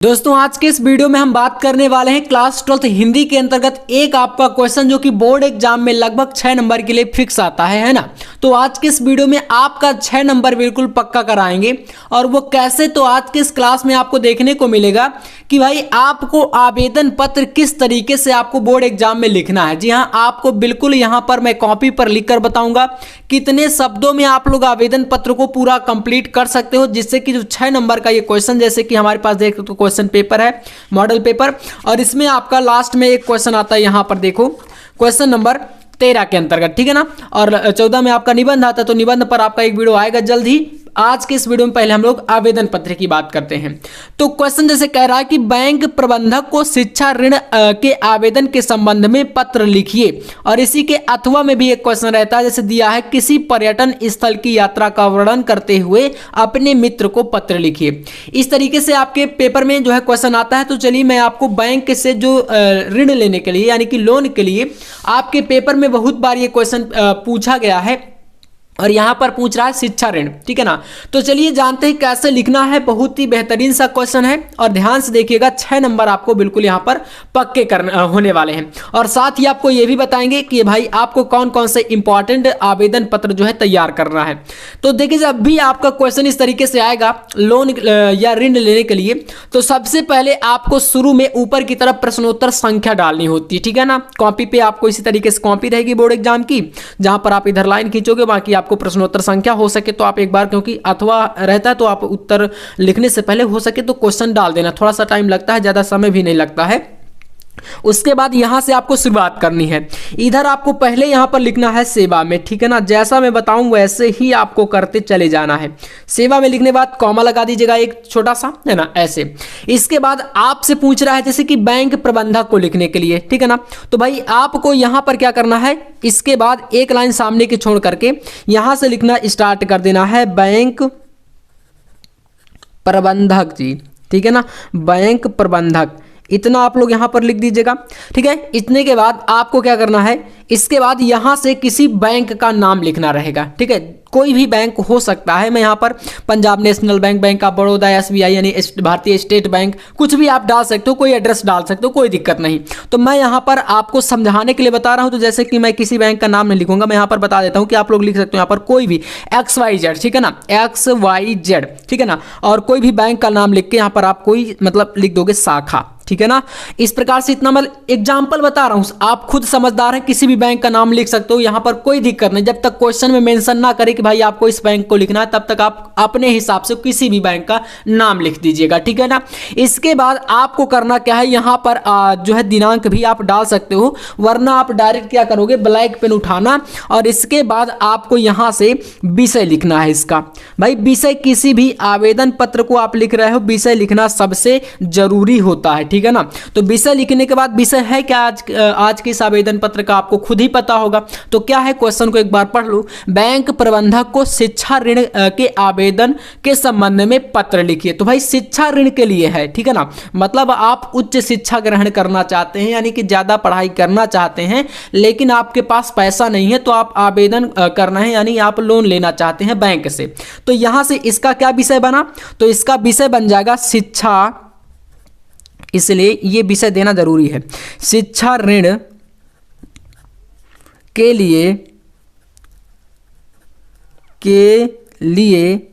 दोस्तों आज के इस वीडियो में हम बात करने वाले हैं क्लास 12th हिंदी के अंतर्गत एक आपका क्वेश्चन जो कि बोर्ड एग्जाम में लगभग 6 नंबर के लिए फिक्स आता है ना। तो आज के इस वीडियो में आपका 6 नंबर बिल्कुल पक्का कराएंगे। और वो कैसे, तो आज के इस क्लास में आपको देखने को मिलेगा कि भाई आपको आवेदन पत्र किस तरीके से आपको बोर्ड एग्जाम में लिखना है। जी हाँ, आपको बिल्कुल यहाँ पर मैं कॉपी पर लिख कर बताऊंगा कितने शब्दों में आप लोग आवेदन पत्र को पूरा कंप्लीट कर सकते हो, जिससे कि जो 6 नंबर का ये क्वेश्चन, जैसे कि हमारे पास देख तो क्वेश्चन पेपर है, मॉडल पेपर, और इसमें आपका लास्ट में एक क्वेश्चन आता है, यहां पर देखो क्वेश्चन नंबर 13 के अंतर्गत, ठीक है ना। और 14 में आपका निबंध आता है, तो निबंध पर आपका एक वीडियो आएगा जल्द ही। आज के इस वीडियो में पहले हम लोग आवेदन पत्र की बात करते हैं। तो क्वेश्चन जैसे कह रहा है कि बैंक प्रबंधक को शिक्षा ऋण के आवेदन के संबंध में पत्र लिखिए। और इसी के अथवा में भी एक क्वेश्चन रहता है, जैसे दिया है किसी पर्यटन स्थल की यात्रा का वर्णन करते हुए अपने मित्र को पत्र लिखिए। इस तरीके से आपके पेपर में जो है क्वेश्चन आता है। तो चलिए मैं आपको बैंक से जो ऋण लेने के लिए यानी कि लोन के लिए आपके पेपर में बहुत बार ये क्वेश्चन पूछा गया है, और यहां पर पूछ रहा है शिक्षा ऋण, ठीक है ना। तो चलिए जानते हैं कैसे लिखना है। बहुत ही बेहतरीन सा क्वेश्चन है और ध्यान से देखिएगा, 6 नंबर आपको बिल्कुल यहां पर पक्के होने वाले हैं। और साथ ही आपको यह भी बताएंगे कि भाई आपको कौन कौन से इंपॉर्टेंट आवेदन पत्र जो है तैयार करना है। तो देखिए, जब भी आपका क्वेश्चन इस तरीके से आएगा लोन या ऋण लेने के लिए, तो सबसे पहले आपको शुरू में ऊपर की तरफ प्रश्नोत्तर संख्या डालनी होती है, ठीक है ना। कॉपी पे आपको इसी तरीके से कॉपी रहेगी बोर्ड एग्जाम की, जहां पर आप इधर लाइन खींचोगे, बाकी आपको प्रश्नोत्तर संख्या हो सके तो आप एक बार, क्योंकि अथवा रहता है तो आप उत्तर लिखने से पहले हो सके तो क्वेश्चन डाल देना। थोड़ा सा टाइम लगता है, ज्यादा समय भी नहीं लगता है। उसके बाद यहां से आपको शुरुआत करनी है। इधर आपको पहले यहां पर लिखना है सेवा में, ठीक है ना। जैसा मैं बताऊं वैसे ही आपको करते चले जाना है। सेवा में लिखने के बाद कॉमा लगा दीजिएगा एक छोटा सा, है ना, ऐसे। इसके बाद आपसे पूछ रहा है जैसे कि बैंक प्रबंधक को लिखने के लिए, ठीक है ना। तो भाई आपको यहां पर क्या करना है, इसके बाद एक लाइन सामने की छोड़ करके यहां से लिखना स्टार्ट कर देना है, बैंक प्रबंधक जी, ठीक है ना, बैंक प्रबंधक। इतना आप लोग यहां पर लिख दीजिएगा, ठीक है। इतने के बाद आपको क्या करना है, इसके बाद यहां से किसी बैंक का नाम लिखना रहेगा, ठीक है। कोई भी बैंक हो सकता है। मैं यहां पर Punjab national bank, bank of Baroda, SBI यानी भारतीय स्टेट बैंक, कुछ भी आप डाल सकते हो, कोई एड्रेस डाल सकते हो, कोई दिक्कत नहीं। तो मैं यहां पर आपको समझाने के लिए बता रहा हूं। तो जैसे कि मैं किसी बैंक का नाम नहीं लिखूंगा, मैं यहां पर बता देता हूं कि आप लोग लिख सकते हो यहां पर कोई भी XYZ, ठीक है ना, XYZ, ठीक है ना। और कोई भी बैंक का नाम लिख के यहां पर आप कोई मतलब लिख दोगे शाखा, ठीक है ना। इस प्रकार से इतना मैं एग्जाम्पल बता रहा हूं, आप खुद समझदार हैं, किसी भी बैंक का नाम लिख सकते हो, यहां पर कोई दिक्कत नहीं। जब तक क्वेश्चन में मेंशन ना करे कि भाई आपको इस बैंक को लिखना है, तब तक आप अपने हिसाब से किसी भी बैंक का नाम लिख दीजिएगा, ठीक है ना। इसके बाद आपको करना क्या है, यहां पर जो है दिनांक भी आप डाल सकते हो, वरना आप डायरेक्ट क्या करोगे, ब्लैक पेन उठाना और इसके बाद आपको यहां से विषय लिखना है इसका। भाई विषय किसी भी आवेदन पत्र को आप लिख रहे हो, विषय लिखना सबसे जरूरी होता है, ठीक है ना। तो विषय लिखने के बाद विषय है क्या आज के इस आवेदन पत्र का आपको खुद ही पता होगा। तो क्या है, क्वेश्चन को एक बार पढ़ लो, बैंक प्रबंधक को शिक्षा ऋण के आवेदन के संबंध में पत्र लिखिए। तो भाई शिक्षा ऋण के लिए है, ठीक है ना। मतलब आप उच्च शिक्षा ग्रहण करना चाहते हैं, यानी कि ज्यादा पढ़ाई करना चाहते हैं, लेकिन आपके पास पैसा नहीं है, तो आप आवेदन करना है, यानी आप लोन लेना चाहते हैं बैंक से। तो यहां से इसका क्या विषय बना, तो इसका विषय बन जाएगा शिक्षा, इसलिए ये विषय देना जरूरी है। शिक्षा ऋण के लिए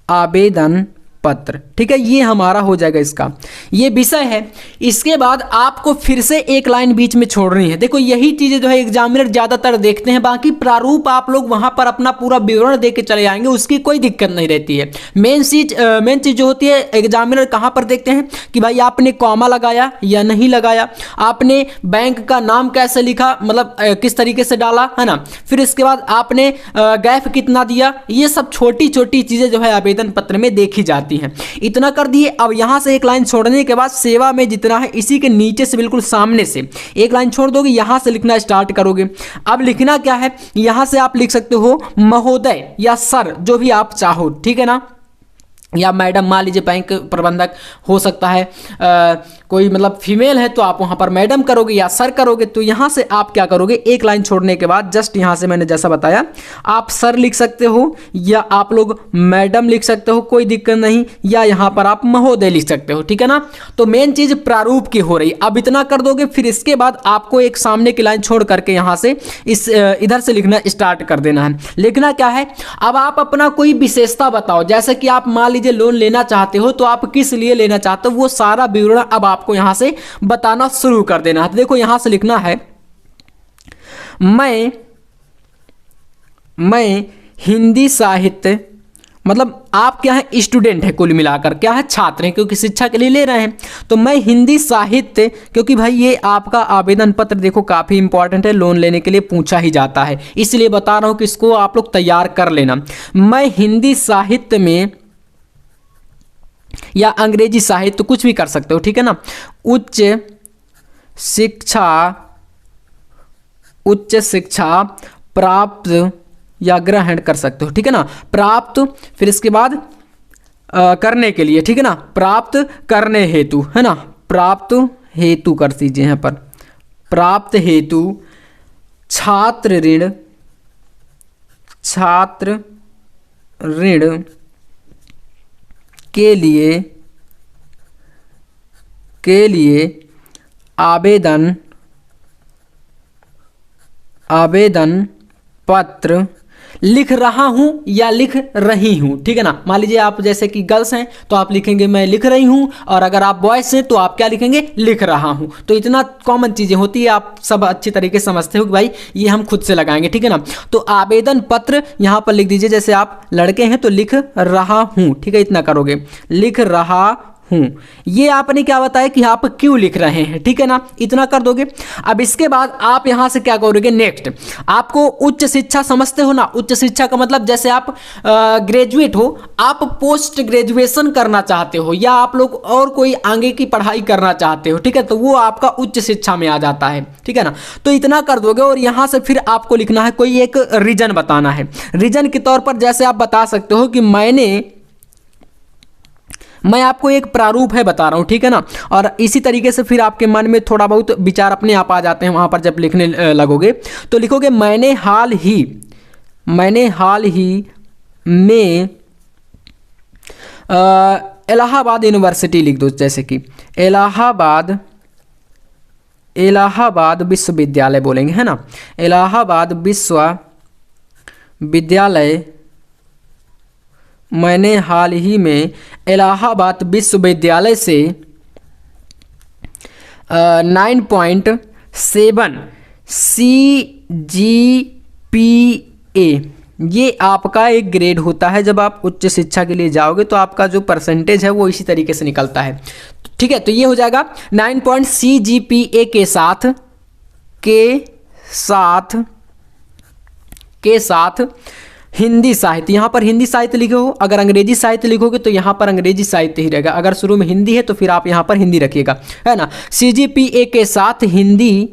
आवेदन पत्र, ठीक है, ये हमारा हो जाएगा, इसका ये विषय है। इसके बाद आपको फिर से एक लाइन बीच में छोड़नी है। देखो यही चीजें जो है एग्जामिनर ज्यादातर देखते हैं, बाकी प्रारूप आप लोग वहां पर अपना पूरा विवरण दे के चले आएंगे, उसकी कोई दिक्कत नहीं रहती है। मेन चीज जो होती है, एग्जामिनर कहां पर देखते हैं कि भाई आपने कॉमा लगाया या नहीं लगाया, आपने बैंक का नाम कैसे लिखा, मतलब किस तरीके से डाला, है ना। फिर इसके बाद आपने गैप कितना दिया, ये सब छोटी छोटी चीजें जो है आवेदन पत्र में देखी जाती हैं। इतना कर दिए। अब यहां से एक लाइन छोड़ने के बाद सेवा में जितना है इसी के नीचे से बिल्कुल सामने से एक लाइन छोड़ दोगे, यहां से लिखना स्टार्ट करोगे। अब लिखना क्या है, यहां से आप लिख सकते हो महोदय या सर, जो भी आप चाहो, ठीक है ना। या मैडम, मान लीजिए बैंक प्रबंधक हो सकता है, कोई मतलब फीमेल है तो आप वहाँ पर मैडम करोगे या सर करोगे। तो यहाँ से आप क्या करोगे, एक लाइन छोड़ने के बाद जस्ट यहाँ से मैंने जैसा बताया आप सर लिख सकते हो या आप लोग मैडम लिख सकते हो, कोई दिक्कत नहीं, या यहाँ पर आप महोदय लिख सकते हो, ठीक है ना। तो मेन चीज़ प्रारूप की हो रही, अब इतना कर दोगे, फिर इसके बाद आपको एक सामने की लाइन छोड़ करके यहाँ से इस इधर से लिखना स्टार्ट कर देना है। लिखना क्या है, अब आप अपना कोई विशेषता बताओ, जैसे कि आप मान लीजिए लोन लेना चाहते हो तो आप किस लिए लेना चाहते हो, वो सारा विवरण अब आपको यहां से बताना शुरू कर देना है। तो देखो यहां से लिखना है मैं हिंदी साहित्य, मतलब आप क्या है, स्टूडेंट है, कुल मिलाकर क्या है, छात्र हैं, क्योंकि शिक्षा के लिए ले रहे हैं। तो मैं हिंदी साहित्य, क्योंकि भाई ये आपका आवेदन पत्र देखो काफ़ी इंपॉर्टेंट है, लोन लेने के लिए पूछा ही जाता है, इसलिए बता रहा हूं कि इसको आप लोग तैयार कर लेना। मैं हिंदी साहित्य में या अंग्रेजी साहित्य कुछ भी कर सकते हो, ठीक है ना, उच्च शिक्षा प्राप्त या ग्रहण कर सकते हो, ठीक है ना, प्राप्त, फिर इसके बाद करने के लिए, ठीक है ना, प्राप्त करने हेतु, है ना, प्राप्त हेतु कर दीजिए यहाँ पर, प्राप्त हेतु छात्र ऋण के लिए आवेदन पत्र लिख रहा हूं या लिख रही हूं, ठीक है ना। मान लीजिए आप जैसे कि गर्ल्स हैं तो आप लिखेंगे मैं लिख रही हूं, और अगर आप बॉयज हैं तो आप क्या लिखेंगे, लिख रहा हूं। तो इतना कॉमन चीजें होती है, आप सब अच्छी तरीके से समझते हो कि भाई ये हम खुद से लगाएंगे, ठीक है ना। तो आवेदन पत्र यहां पर लिख दीजिए, जैसे आप लड़के हैं तो लिख रहा हूं, ठीक है, इतना करोगे, लिख रहा हूं। ये आपने क्या बताया कि आप क्यों लिख रहे हैं, ठीक है ना, इतना कर दोगे। अब इसके बाद आप यहां से क्या करोगे, नेक्स्ट आपको उच्च शिक्षा समझते हो ना, उच्च शिक्षा का मतलब जैसे आप ग्रेजुएट हो, आप पोस्ट ग्रेजुएशन करना चाहते हो, या आप लोग और कोई आगे की पढ़ाई करना चाहते हो, ठीक है, तो वो आपका उच्च शिक्षा में आ जाता है, ठीक है ना। तो इतना कर दोगे, और यहां से फिर आपको लिखना है कोई एक रीजन बताना है। रीजन के तौर पर जैसे आप बता सकते हो कि मैं आपको एक प्रारूप है बता रहा हूँ, ठीक है ना। और इसी तरीके से फिर आपके मन में थोड़ा बहुत विचार अपने आप आ जाते हैं वहाँ पर जब लिखने लगोगे, तो लिखोगे मैंने हाल ही में इलाहाबाद यूनिवर्सिटी लिख दो, जैसे कि इलाहाबाद विश्वविद्यालय बोलेंगे, है ना, इलाहाबाद विश्वविद्यालय, मैंने हाल ही में इलाहाबाद विश्वविद्यालय से 9.7 CGPA, ये आपका एक ग्रेड होता है। जब आप उच्च शिक्षा के लिए जाओगे तो आपका जो परसेंटेज है वो इसी तरीके से निकलता है, ठीक है। तो ये हो जाएगा 9 CGPA के साथ हिंदी साहित्य, यहाँ पर हिंदी साहित्य लिखे हो, अगर अंग्रेजी साहित्य लिखोगे तो यहाँ पर अंग्रेजी साहित्य ही रहेगा, अगर शुरू में हिंदी है तो फिर आप यहाँ पर हिंदी रखिएगा, है ना। CGPA के साथ हिंदी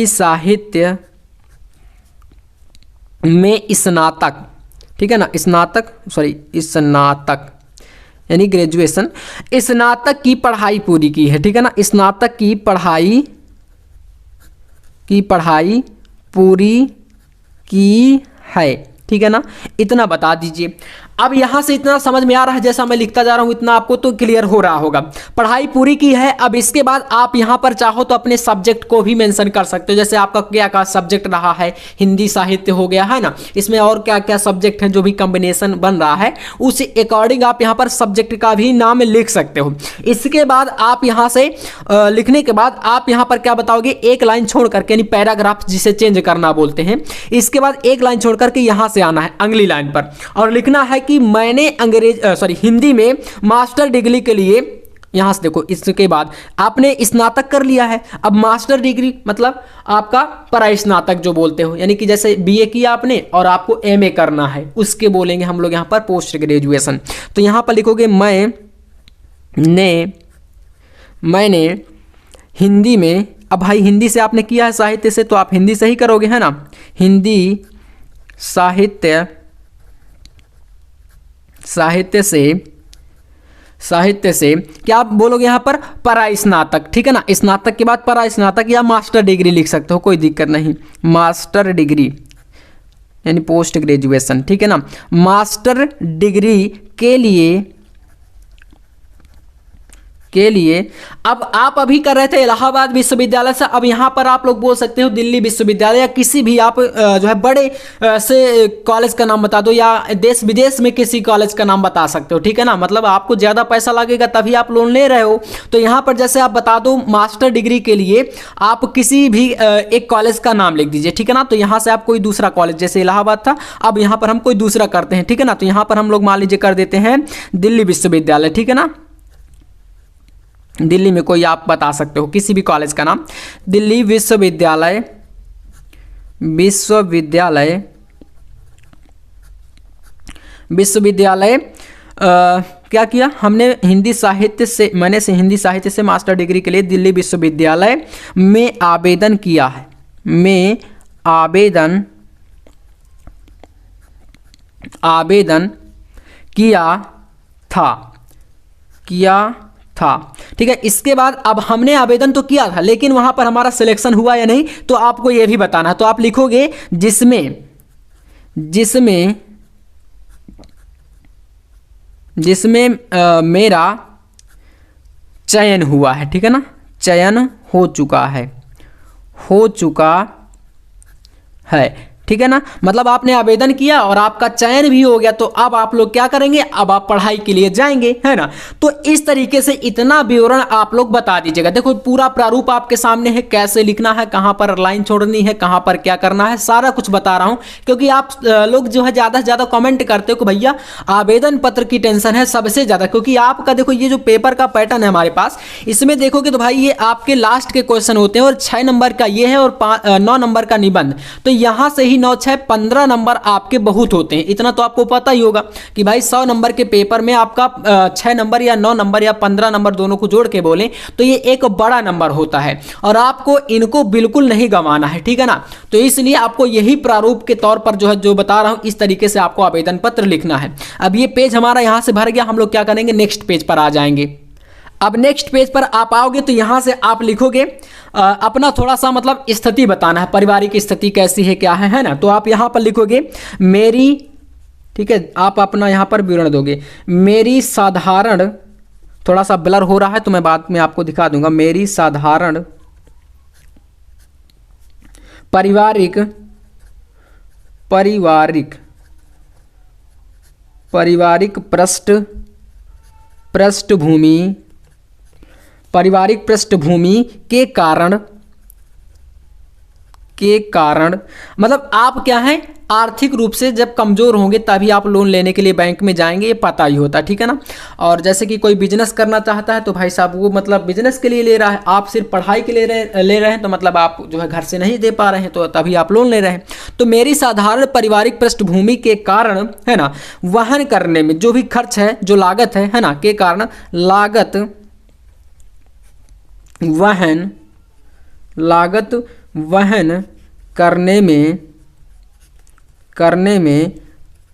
साहित्य में स्नातक, ठीक है ना, स्नातक यानी ग्रेजुएशन, स्नातक की पढ़ाई पूरी की है, ठीक है ना, स्नातक की पढ़ाई पूरी की है, ठीक है ना, इतना बता दीजिए। अब यहां से इतना समझ में आ रहा है, जैसा मैं लिखता जा रहा हूं इतना आपको तो क्लियर हो रहा होगा, पढ़ाई पूरी की है। अब इसके बाद आप यहां पर चाहो तो अपने सब्जेक्ट को भी मेंशन कर सकते हो, जैसे आपका क्या क्या सब्जेक्ट रहा है, हिंदी साहित्य हो गया, है ना, इसमें और क्या क्या सब्जेक्ट हैं जो भी कॉम्बिनेशन बन रहा है उस अकॉर्डिंग आप यहां पर सब्जेक्ट का भी नाम लिख सकते हो। इसके बाद आप यहां से लिखने के बाद आप यहां पर क्या बताओगे, एक लाइन छोड़ करके, यानी पैराग्राफ जिसे चेंज करना बोलते हैं, इसके बाद एक लाइन छोड़ करके यहां से आना है अगली लाइन पर और लिखना है कि मैंने हिंदी में मास्टर डिग्री के लिए, यहां से देखो, इसके बाद आपने स्नातक कर लिया है, अब मास्टर डिग्री मतलब आपका परास्नातक जो बोलते हो, यानी कि जैसे बीए किया आपने और आपको एमए करना है, उसके बोलेंगे हम लोग यहां पर पोस्ट ग्रेजुएशन। तो यहां पर लिखोगे मैंने हिंदी में अब भाई हिंदी से आपने किया है साहित्य से, तो आप हिंदी से ही करोगे, है ना। हिंदी साहित्य से क्या आप बोलोगे यहाँ पर, परास्नातक, ठीक है ना। स्नातक के बाद परास्नातक या मास्टर डिग्री लिख सकते हो, कोई दिक्कत नहीं। मास्टर डिग्री यानी पोस्ट ग्रेजुएशन, ठीक है ना। मास्टर डिग्री के लिए अब आप अभी कर रहे थे इलाहाबाद विश्वविद्यालय से, अब यहाँ पर आप लोग बोल सकते हो दिल्ली विश्वविद्यालय या किसी भी आप जो है बड़े से कॉलेज का नाम बता दो, या देश विदेश में किसी कॉलेज का नाम बता सकते हो, ठीक है ना। मतलब आपको ज़्यादा पैसा लगेगा तभी आप लोन ले रहे हो। तो यहाँ पर जैसे आप बता दो मास्टर डिग्री के लिए आप किसी भी एक कॉलेज का नाम लिख दीजिए, ठीक है ना। तो यहाँ से आप कोई दूसरा कॉलेज, जैसे इलाहाबाद था, अब यहाँ पर हम कोई दूसरा करते हैं, ठीक है ना। तो यहाँ पर हम लोग मान लीजिए कर देते हैं दिल्ली विश्वविद्यालय, ठीक है ना। दिल्ली में कोई आप बता सकते हो किसी भी कॉलेज का नाम, दिल्ली विश्वविद्यालय क्या किया हमने, हिंदी साहित्य से, मैंने से हिंदी साहित्य से मास्टर डिग्री के लिए दिल्ली विश्वविद्यालय में आवेदन किया है, में आवेदन किया था, ठीक है। इसके बाद अब हमने आवेदन तो किया था, लेकिन वहां पर हमारा सिलेक्शन हुआ या नहीं, तो आपको यह भी बताना है। तो आप लिखोगे जिसमें मेरा चयन हुआ है, ठीक है ना। चयन हो चुका है, ठीक है ना। मतलब आपने आवेदन किया और आपका चयन भी हो गया, तो अब आप लोग क्या करेंगे, अब आप पढ़ाई के लिए जाएंगे, है ना। तो इस तरीके से इतना विवरण आप लोग बता दीजिएगा। देखो पूरा प्रारूप आपके सामने है, कैसे लिखना है, कहां पर लाइन छोड़नी है, कहां पर क्या करना है, सारा कुछ बता रहा हूं। क्योंकि आप लोग जो है ज़्यादा से ज़्यादा कॉमेंट करते हो कि भैया आवेदन पत्र की टेंशन है सबसे ज़्यादा, क्योंकि आपका देखो ये जो पेपर का पैटर्न है हमारे पास, इसमें देखोगे तो भाई ये आपके लास्ट के क्वेश्चन होते हैं, और 6 नंबर का ये है और 9 नंबर का निबंध। तो यहाँ से ही 9, 6, 15 नंबर आपके बहुत होते हैं। इतना तो आपको पता ही होगा कि भाई 100 नंबर के पेपर में आपका 6 नंबर या 9 नंबर या 15 नंबर दोनों को जोड़ के बोलें तो ये एक बड़ा नंबर होता है, और आपको इनको बिल्कुल नहीं गंवाना है, ठीक है ना। तो इसलिए आपको यही प्रारूप के तौर पर जो बता रहा हूं, इस तरीके से आपको आवेदन पत्र लिखना है। अब ये पेज हमारा यहां से भर गया, हम लोग क्या करेंगे, नेक्स्ट पेज पर आ जाएंगे। अब नेक्स्ट पेज पर आप आओगे तो यहाँ से आप लिखोगे अपना थोड़ा सा मतलब स्थिति बताना है, पारिवारिक स्थिति कैसी है, क्या है ना। तो आप यहाँ पर लिखोगे मेरी, ठीक है, आप अपना यहाँ पर विवरण दोगे, मेरी साधारण, थोड़ा सा ब्लर हो रहा है तो मैं बाद में आपको दिखा दूंगा, मेरी साधारण पारिवारिक पृष्ठभूमि के कारण मतलब आप क्या हैं, आर्थिक रूप से जब कमजोर होंगे तभी आप लोन लेने के लिए बैंक में जाएंगे, ये पता ही होता है, ठीक है ना। और जैसे कि कोई बिजनेस करना चाहता है तो भाई साहब वो मतलब बिजनेस के लिए ले रहा है, आप सिर्फ पढ़ाई के लिए ले रहे हैं, तो मतलब आप जो है घर से नहीं दे पा रहे हैं, तो तभी आप लोन ले रहे हैं। तो मेरी साधारण पारिवारिक पृष्ठभूमि के कारण, है ना, वहन करने में जो भी खर्च है, जो लागत है ना, के कारण लागत वहन करने में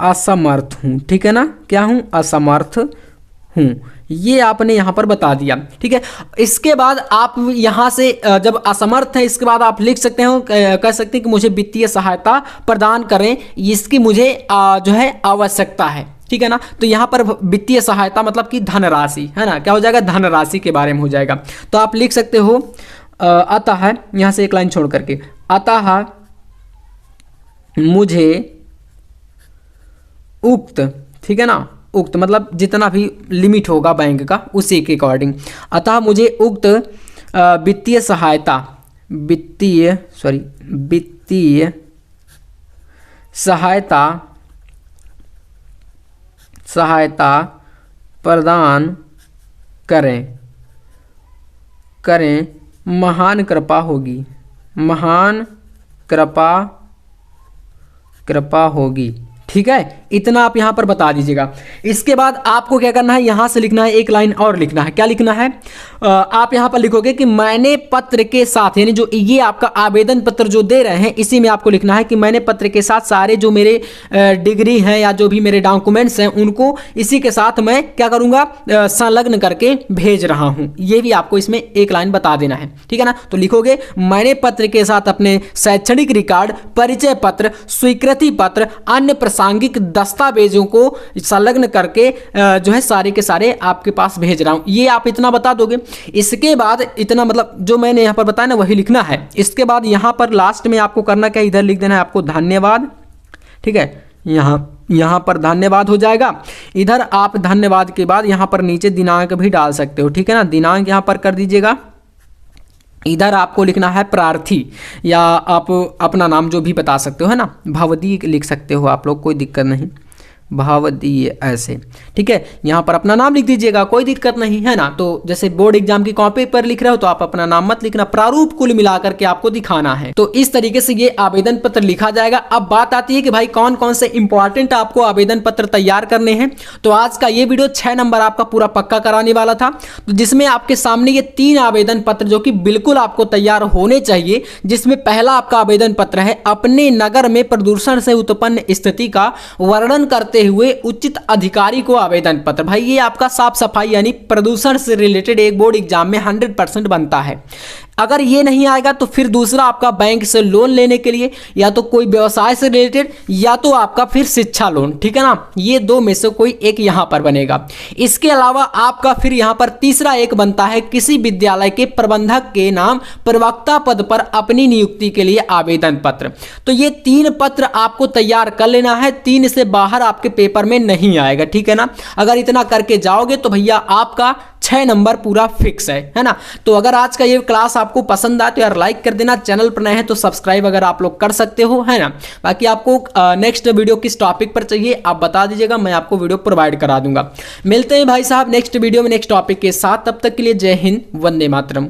असमर्थ हूँ, ठीक है ना। क्या हूँ, असमर्थ हूँ, ये आपने यहाँ पर बता दिया, ठीक है। इसके बाद आप यहाँ से जब असमर्थ है, इसके बाद आप लिख सकते हो, कह सकते हैं कि मुझे वित्तीय सहायता प्रदान करें, इसकी मुझे जो है आवश्यकता है, ठीक है ना। तो यहाँ पर वित्तीय सहायता मतलब कि धनराशि, है ना, क्या हो जाएगा, धनराशि के बारे में हो जाएगा। तो आप लिख सकते हो अतः, यहाँ से एक लाइन छोड़ करके, अतः मुझे उक्त, ठीक है ना, उक्त मतलब जितना भी लिमिट होगा बैंक का उसी के अकॉर्डिंग, अतः मुझे उक्त वित्तीय सहायता प्रदान करें महान कृपा होगी, ठीक है। इतना आप यहाँ पर बता दीजिएगा। इसके बाद आपको क्या करना है, यहाँ से लिखना है, एक लाइन और लिखना है। क्या लिखना है, आप यहाँ पर लिखोगे कि मैंने पत्र के साथ, यानी जो ये आपका आवेदन पत्र जो दे रहे हैं इसी में आपको लिखना है कि मैंने पत्र के साथ सारे जो मेरे डिग्री हैं या जो भी मेरे डॉक्यूमेंट्स हैं उनको इसी के साथ मैं क्या करूँगा, संलग्न करके भेज रहा हूँ। ये भी आपको इसमें एक लाइन बता देना है, ठीक है ना। तो लिखोगे मैंने पत्र के साथ अपने शैक्षणिक रिकॉर्ड, परिचय पत्र, स्वीकृति पत्र, अन्य प्रासंगिक दस्तावेजों को संलग्न करके जो है सारे के सारे आपके पास भेज रहा हूं। ये आप इतना बता दोगे। इसके बाद इतना मतलब जो मैंने यहां पर बताया ना वही लिखना है। इसके बाद यहां पर लास्ट में आपको करना क्या, इधर लिख देना है आपको धन्यवाद, ठीक है। यहाँ पर धन्यवाद हो जाएगा। इधर आप धन्यवाद के बाद यहाँ पर नीचे दिनांक भी डाल सकते हो, ठीक है ना। दिनांक यहाँ पर कर दीजिएगा। इधर आपको लिखना है प्रार्थी, या आप अपना नाम जो भी बता सकते हो, है ना। भवदी लिख सकते हो आप लोग, कोई दिक्कत नहीं, भावदी ऐसे, ठीक है। यहाँ पर अपना नाम लिख दीजिएगा, कोई दिक्कत नहीं, है ना। तो जैसे बोर्ड एग्जाम की कॉपी पर लिख रहे हो तो आप अपना नाम मत लिखना, प्रारूप कुल मिलाकर के आपको दिखाना है। तो इस तरीके से ये आवेदन पत्र लिखा जाएगा। अब बात आती है कि भाई कौन कौन से इंपॉर्टेंट आपको आवेदन पत्र तैयार करने हैं। तो आज का ये वीडियो 6 नंबर आपका पूरा पक्का कराने वाला था, तो जिसमें आपके सामने ये 3 आवेदन पत्र जो कि बिल्कुल आपको तैयार होने चाहिए। जिसमें पहला आपका आवेदन पत्र है, अपने नगर में प्रदूषण से उत्पन्न स्थिति का वर्णन करते हुए उचित अधिकारी को आवेदन पत्र। भाई ये आपका साफ सफाई यानी प्रदूषण से रिलेटेड एक बोर्ड एग्जाम में 100% बनता है। अगर ये नहीं आएगा तो फिर दूसरा आपका बैंक से लोन लेने के लिए, या तो कोई व्यवसाय से रिलेटेड, या तो आपका फिर शिक्षा लोन, ठीक है ना। ये 2 में से कोई एक यहां पर बनेगा। इसके अलावा आपका फिर यहां पर तीसरा एक बनता है, किसी विद्यालय के प्रबंधक के नाम प्रवक्ता पद पर अपनी नियुक्ति के लिए आवेदन पत्र। तो ये 3 पत्र आपको तैयार कर लेना है, 3 से बाहर आपके पेपर में नहीं आएगा, ठीक है ना। अगर इतना करके जाओगे तो भैया आपका 6 नंबर पूरा फिक्स है ना। तो अगर आज का ये क्लास आपको पसंद आए तो यार लाइक कर देना, चैनल पर नए हैं तो सब्सक्राइब अगर आप लोग कर सकते हो, है ना। बाकी आपको नेक्स्ट वीडियो किस टॉपिक पर चाहिए आप बता दीजिएगा, मैं आपको वीडियो प्रोवाइड करा दूंगा। मिलते हैं भाई साहब नेक्स्ट वीडियो में नेक्स्ट टॉपिक के साथ, तब तक के लिए जय हिंद, वंदे मातरम।